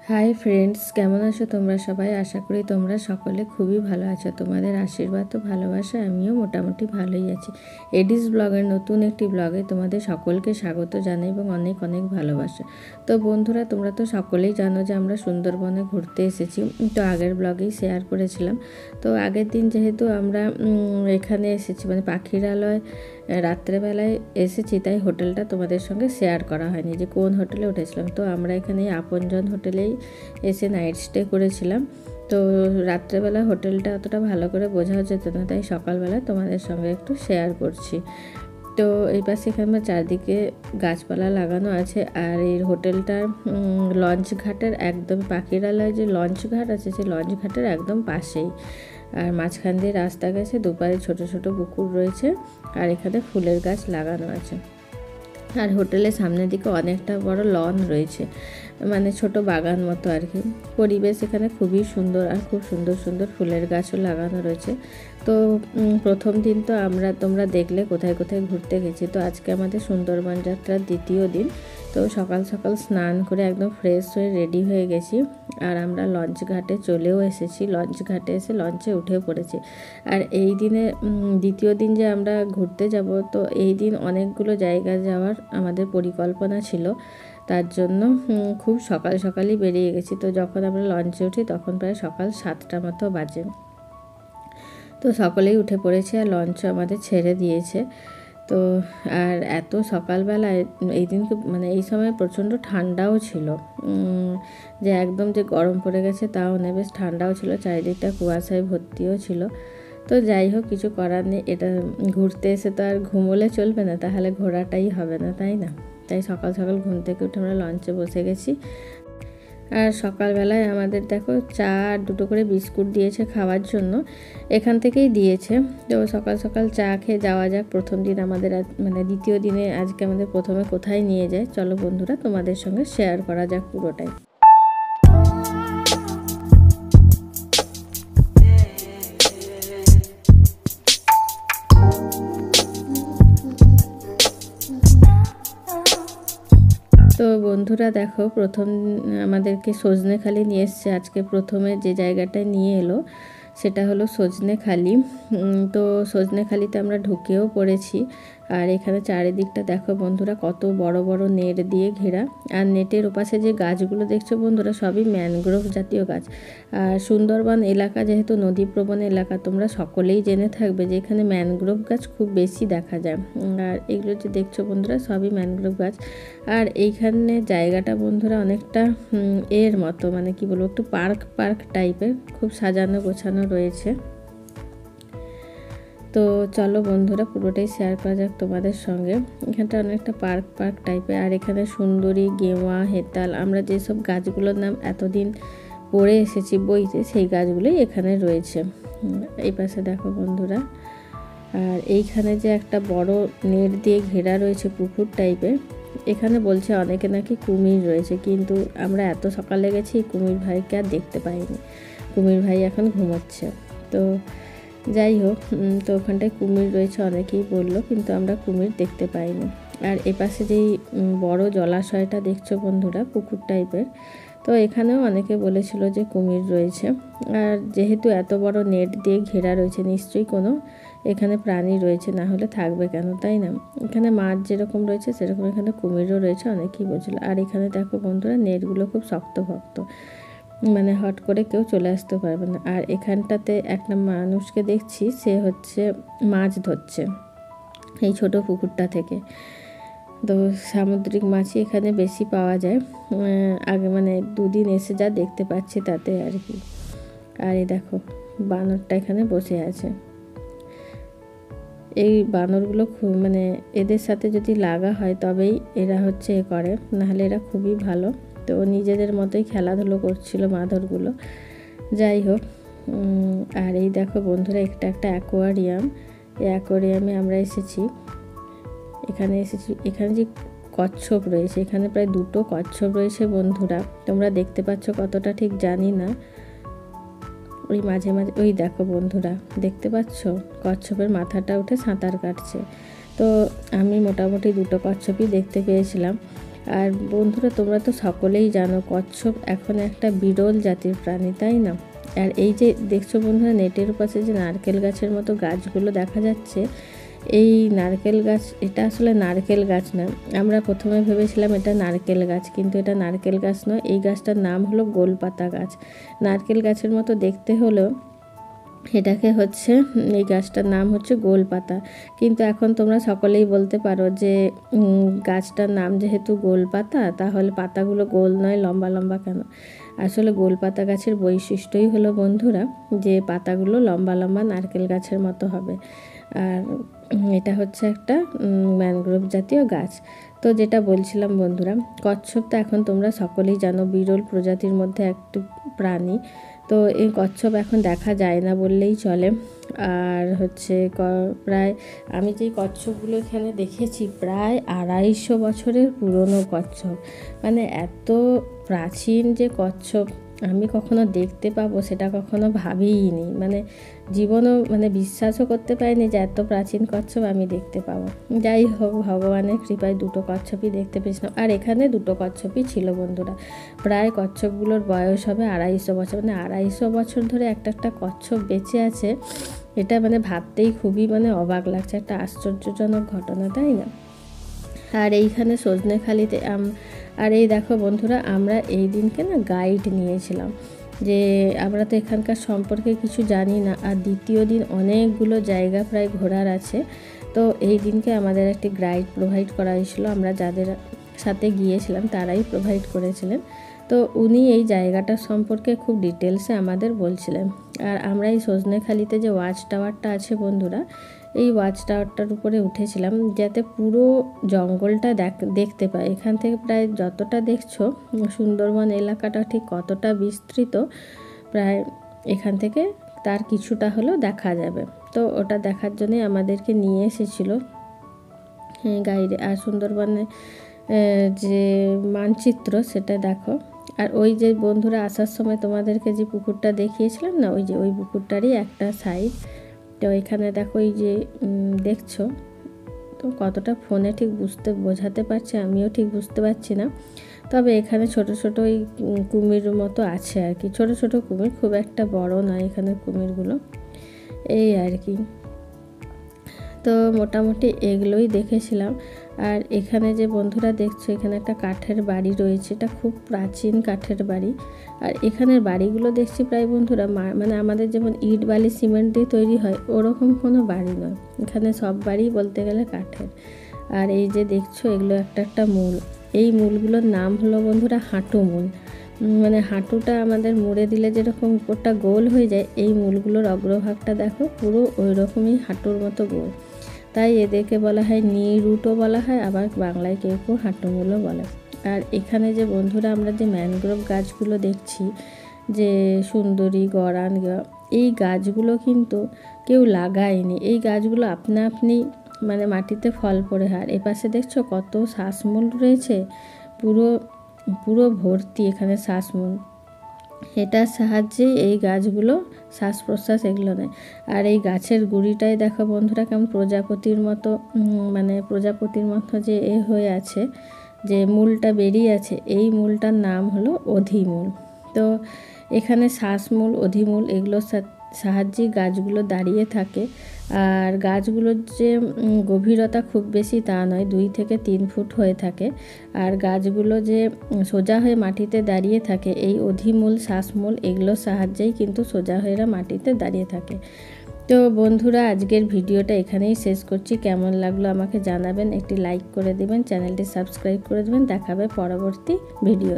Hi friends, কেমন আছো তোমরা সবাই? আশা করি তোমরা সকলে খুবই ভালো আছো। তোমাদের আশীর্বাদ তো ভালোবাসা আমিও মোটামুটি ভালোই আছি। এডিস ব্লগের নতুন একটি ব্লগে তোমাদের সকলকে স্বাগত জানাই এবং অনেক অনেক ভালোবাসা। তো বন্ধুরা, তোমরা তো সকলেই জানো যে আমরা সুন্দরবনে ঘুরতে এসেছি। তো আগের ব্লগেই শেয়ার করেছিলাম। তো আগের দিন যেহেতু আমরা এখানে এসেছি, মানে পাখিরালয় রাত্রেবেলায় এসেছি, তাই হোটেলটা তোমাদের সঙ্গে শেয়ার করা হয়নি যে কোন হোটেলে উঠেছিলাম। তো আমরা এখানে আপনজন হোটেলেই এসে নাইট স্টে করেছিলাম। তো রাত্রেবেলা হোটেলটা অতটা ভালো করে বোঝা যেত না, তাই সকালবেলা তোমাদের সঙ্গে একটু শেয়ার করছি। তো এই পাশে এখানে চারদিকে গাছপালা লাগানো আছে। আর এই হোটেলটার লঞ্চ ঘাটের একদম, পাখিরালয় যে লঞ্চ ঘাট আছে সেই লঞ্চ ঘাটের একদম পাশেই। আর মাঝখান দিয়ে রাস্তা গেছে, দুপারে ছোট ছোট পুকুর রয়েছে, আর এখানে ফুলের গাছ লাগানো আছে। আর হোটেলের সামনের দিকে অনেকটা বড় লন রয়েছে, মানে ছোট বাগান মতো আর কি। পরিবেশ এখানে খুবই সুন্দর, আর খুব সুন্দর সুন্দর ফুলের গাছও লাগানো রয়েছে। তো প্রথম দিন তো তোমরা দেখলে কোথায় কোথায় ঘুরতে গেছি। তো আজকে আমাদের সুন্দরবন যাত্রার দ্বিতীয় দিন। তো সকাল সকাল স্নান করে একদম ফ্রেশ হয়ে রেডি হয়ে গেছি। আর আমরা লঞ্চ ঘাটে চলেও এসেছি। লঞ্চ ঘাটে এসে লঞ্চে উঠে পড়েছি। আর এই দিনে দ্বিতীয় দিন যে আমরা ঘুরতে যাব, তো এই দিন অনেকগুলো জায়গা যাওয়ার আমাদের পরিকল্পনা ছিল। তার জন্য খুব সকাল সকালই বেরিয়ে গেছি। তো যখন আমরা লঞ্চে উঠি তখন প্রায় সকাল 7টা মতো বাজে। তো সকলেই উঠে পড়েছে আর লঞ্চও আমাদের ছেড়ে দিয়েছে। তো আর এত সকালবেলায় এই দিন মানে এই সময় প্রচণ্ড ঠান্ডাও ছিল, যে একদম যে গরম পড়ে গেছে তাও নেই, বেশ ঠান্ডাও ছিল, চারিদিকটা কুয়াশায় ভর্তিও ছিল। তো যাই হোক, কিছু করার নেই। এটা ঘুরতে এসে তো আর ঘুমোলে চলবে না, তাহলে ঘোরাটাই হবে না, তাই না? তাই সকাল সকাল ঘুম থেকে উঠে আমরা লঞ্চে বসে গেছি। আর সকালবেলায় আমাদের দেখো চা আর দুটো করে বিস্কুট দিয়েছে খাওয়ার জন্য, এখান থেকেই দিয়েছে। তো সকাল সকাল চা খেয়ে যাওয়া যাক। প্রথম দিন আমাদের মানে দ্বিতীয় দিনে আজকে আমাদের প্রথমে কোথায় নিয়ে যায় চলো বন্ধুরা, তোমাদের সঙ্গে শেয়ার করা যাক পুরোটাই। তো বন্ধুরা দেখো, প্রথম আমাদেরকে সজনেখালি নিয়ে এসছে। আজকে প্রথমে যে জায়গাটায় নিয়ে এলো সেটা হলো সজনেখালি। তো সজনেখালিতে আমরা ঢুকেও পড়েছি। আর এখানে চারিদিকটা দেখো বন্ধুরা, কত বড় বড় নেট দিয়ে ঘেরা। আর নেটের ওপাশে যে গাছগুলো দেখছো বন্ধুরা, সবই ম্যানগ্রোভ জাতীয় গাছ। আর সুন্দরবন এলাকা যেহেতু নদীপ্রবণ এলাকা, তোমরা সকলেই জেনে থাকবে যে এখানে ম্যানগ্রোভ গাছ খুব বেশি দেখা যায়। আর এগুলো যে দেখছো বন্ধুরা, সবই ম্যানগ্রোভ গাছ। আর এইখানে জায়গাটা বন্ধুরা অনেকটা এর মতো, মানে কি বলবো, একটু পার্ক টাইপের, খুব সাজানো গোছানো রয়েছে। তো চলো বন্ধুরা, পুরোটাই শেয়ার করা যাক তোমাদের সঙ্গে। এখানটা অনেকটা পার্ক টাইপের। আর এখানে সুন্দরী, গেওয়া, হেতাল, আমরা যেসব গাছগুলোর নাম এতদিন পড়ে এসেছি বইতে, সেই গাছগুলোই এখানে রয়েছে। এই পাশে দেখো বন্ধুরা, আর এইখানে যে একটা বড় নেট দিয়ে ঘেরা রয়েছে পুকুর টাইপের, এখানে বলছে অনেকে নাকি কুমির রয়েছে, কিন্তু আমরা এত সকালে গেছি, কুমির ভাইকে আর দেখতে পাইনি। কুমির ভাই এখন ঘুমোচ্ছে। তো যাই হোক, তো ওখানটায় কুমির রয়েছে অনেকেই বললো, কিন্তু আমরা কুমির দেখতে পাইনি। আর এপাশে যেই বড় জলাশয়টা দেখছো বন্ধুরা, পুকুর টাইপের, তো এখানেও অনেকে বলেছিল যে কুমির রয়েছে। আর যেহেতু এত বড় নেট দিয়ে ঘেরা রয়েছে, নিশ্চয়ই কোনো এখানে প্রাণী রয়েছে, না হলে থাকবে কেন, তাই না? এখানে মাছ যেরকম রয়েছে সেরকম এখানে কুমিরও রয়েছে, অনেকেই বলছিল। আর এখানে দেখো বন্ধুরা, নেটগুলো খুব শক্ত, মানে হট করে কেউ চলে আসতে পারবে না। আর এখানটাতে একটা মানুষকে দেখছি, সে হচ্ছে মাছ ধরছে এই ছোট পুকুরটা থেকে। তো সামুদ্রিক মাছই এখানে বেশি পাওয়া যায়, আগে মানে দুদিন এসে যা দেখতে পাচ্ছি তাতে আর কি। আর এই দেখো, বানরটা এখানে বসে আছে। এই বানরগুলো খুব, মানে এদের সাথে যদি লাগা হয় তবেই এরা হচ্ছে এ করে, নাহলে এরা খুবই ভালো। তো নিজেদের মতোই খেলাধুলো করছিল বাঁদরগুলো। যাই হোক, আর এই দেখো বন্ধুরা, একটা অ্যাকোয়ারিয়াম। এই অ্যাকোয়ারিয়ামে আমরা এসেছি। এখানে যে কচ্ছপ রয়েছে, এখানে প্রায় 2টো কচ্ছপ রয়েছে বন্ধুরা। তোমরা দেখতে পাচ্ছ কতটা ঠিক জানি না, ওই মাঝে মাঝে ওই দেখো বন্ধুরা, দেখতে পাচ্ছ কচ্ছপের মাথাটা উঠে সাঁতার কাটছে। তো আমি মোটামুটি 2টো কচ্ছপই দেখতে পেয়েছিলাম। আর বন্ধুরা তোমরা তো সকলেই জানো কচ্ছপ এখন একটা বিরল জাতির প্রাণী, তাই না? আর এই যে দেখছো বন্ধুরা নেটের পাশে যে নারকেল গাছের মতো গাছগুলো দেখা যাচ্ছে, এই নারকেল গাছ, এটা আসলে নারকেল গাছ না। আমরা প্রথমে ভেবেছিলাম এটা নারকেল গাছ, কিন্তু এটা নারকেল গাছ নয়। এই গাছটার নাম হলো গোলপাতা গাছ। নারকেল গাছের মতো দেখতে হলেও এটাকে হচ্ছে, এই গাছটার নাম হচ্ছে গোলপাতা। কিন্তু এখন তোমরা সকলেই বলতে পারো যে গাছটার নাম যেহেতু গোলপাতা, তাহলে পাতাগুলো গোল নয় লম্বা লম্বা কেন? আসলে গোলপাতা গাছের বৈশিষ্ট্যই হলো বন্ধুরা যে পাতাগুলো লম্বা লম্বা নারকেল গাছের মতো হবে। আর এটা হচ্ছে একটা ম্যানগ্রোভ জাতীয় গাছ। তো যেটা বলছিলাম বন্ধুরা, কচ্ছপ তো এখন তোমরা সকলেই জানো বিরল প্রজাতির মধ্যে একটি প্রাণী। তো এই কচ্ছপ এখন দেখা যায় না বললেই চলে। আর হচ্ছে প্রায় আমি যেই কচ্ছপগুলো এখানে দেখেছি প্রায় 250 বছরের পুরনো কচ্ছপ। মানে এত প্রাচীন যে কচ্ছপ আমি কখনো দেখতে পাবো সেটা কখনো ভাবিইনি, মানে জীবনও মানে বিশ্বাসও করতে পারিনি যে এত প্রাচীন কচ্ছপ আমি দেখতে পাবো। যাই হোক, ভগবানের কৃপায় দুটো কচ্ছপই দেখতে পেয়েছিলাম। আর এখানে দুটো কচ্ছপই ছিল বন্ধুরা। প্রায় কচ্ছপগুলোর বয়স হবে 250 বছর, মানে 250 বছর ধরে একটা একটা কচ্ছপ বেঁচে আছে। এটা মানে ভাবতেই খুবই মানে অবাক লাগছে, একটা আশ্চর্যজনক ঘটনা, তাই না? আর এইখানে সজনেখালিতে আর এই দেখো বন্ধুরা, আমরা এই দিনকে না গাইড নিয়েছিলাম, যে আমরা তো এখানকার সম্পর্কে কিছু জানি না। আর দ্বিতীয় দিন অনেকগুলো জায়গা প্রায় ঘোরার আছে। তো এই দিনকে আমাদের একটি গাইড প্রোভাইড করা হয়েছিল, আমরা যাদের সাথে গিয়েছিলাম তারাই প্রোভাইড করেছিলেন। তো উনি এই জায়গাটার সম্পর্কে খুব ডিটেলসে আমাদের বলছিলেন। আর আমরা এই সজনেখালিতে যে ওয়াচ টাওয়ারটা আছে বন্ধুরা, এই ওয়াচ টাওয়ারটার উপরে উঠেছিলাম যাতে পুরো জঙ্গলটা দেখতে পাই। এখান থেকে প্রায় যতটা দেখছো সুন্দরবন এলাকাটা ঠিক কতটা বিস্তৃত, প্রায় এখান থেকে তার কিছুটা হলেও দেখা যাবে। তো ওটা দেখার জন্যে আমাদেরকে নিয়ে এসেছিলো গাইডে। আর সুন্দরবনে যে মানচিত্র সেটা দেখো। আর ওই যে বন্ধুরা আসার সময় তোমাদেরকে যে পুকুরটা দেখিয়েছিলাম না, ওই যে ওই পুকুরটারই একটা সাইড। তো এখানে দেখো এই যে দেখছো, তো কতটা ফোনে ঠিক বোঝাতে পারছি আমিও ঠিক বুঝতে পারছি না। তবে এখানে ছোট ছোট ওই কুমির মতো আছে আর কি, ছোট ছোট কুমির, খুব একটা বড় নয় এখানে কুমিরগুলো, এই আর কি। তো মোটামুটি এগুলোই দেখেছিলাম। আর এখানে যে বন্ধুরা দেখছো, এখানে একটা কাঠের বাড়ি রয়েছে, এটা খুব প্রাচীন কাঠের বাড়ি। আর এখানের বাড়িগুলো দেখছি প্রায় বন্ধুরা মানে আমাদের যেমন ইট বালি সিমেন্ট দিয়ে তৈরি হয় ওরকম কোনো বাড়ি নয়, এখানে সব বাড়ি বলতে গেলে কাঠের। আর এই যে দেখছো এগুলো একটা একটা মূল, এই মূলগুলোর নাম হলো বন্ধুরা হাঁটু মূল। মানে হাঁটুটা আমাদের মুড়ে দিলে যেরকম উপরটা গোল হয়ে যায়, এই মূলগুলোর অগ্রভাগটা দেখো পুরো ওই রকমই হাঁটুর মতো গোল। তাই এদেরকে বলা হয় নিরুটও বলা হয়, আবার বাংলায় কেউ কেউ হাঁটুমূলও বলে। আর এখানে যে বন্ধুরা আমরা যে ম্যানগ্রোভ গাছগুলো দেখছি, যে সুন্দরী, গরান, এই গাছগুলো কিন্তু কেউ লাগায়নি, এই গাছগুলো আপনা আপনি মানে মাটিতে ফল পড়ে হয়। এপাশে দেখছো কত শ্বাসমূল রয়েছে, পুরো পুরো ভর্তি এখানে শ্বাসমূল। এটার সাহায্যে এই গাছগুলো শ্বাস প্রশ্বাস এগুলো নেয়। আর এই গাছের গুঁড়িটাই দেখো বন্ধুরা কেমন প্রজাপতির মতো, মানে প্রজাপতির মতো যে হয়ে আছে, যে মূলটা বেরিয়ে আছে, এই মূলটার নাম হলো অধিমূল। তো এখানে শ্বাসমূল, অধিমূল এগুলোর সাহায্যেই গাছগুলো দাঁড়িয়ে থাকে। আর গাছগুলোর যে গভীরতা খুব বেশি তা নয়, 2 থেকে 3 ফুট হয়ে থাকে। আর গাছগুলো যে সোজা হয়ে মাটিতে দাঁড়িয়ে থাকে, এই অধিমূল, শ্বাসমূল এগুলোর সাহায্যেই কিন্তু সোজা হয়ে মাটিতে দাঁড়িয়ে থাকে। তো বন্ধুরা আজকের ভিডিওটা এখানেই শেষ করছি। কেমন লাগলো আমাকে জানাবেন, একটি লাইক করে দেবেন, চ্যানেলটি সাবস্ক্রাইব করে দেবেন। দেখাবে পরবর্তী ভিডিও।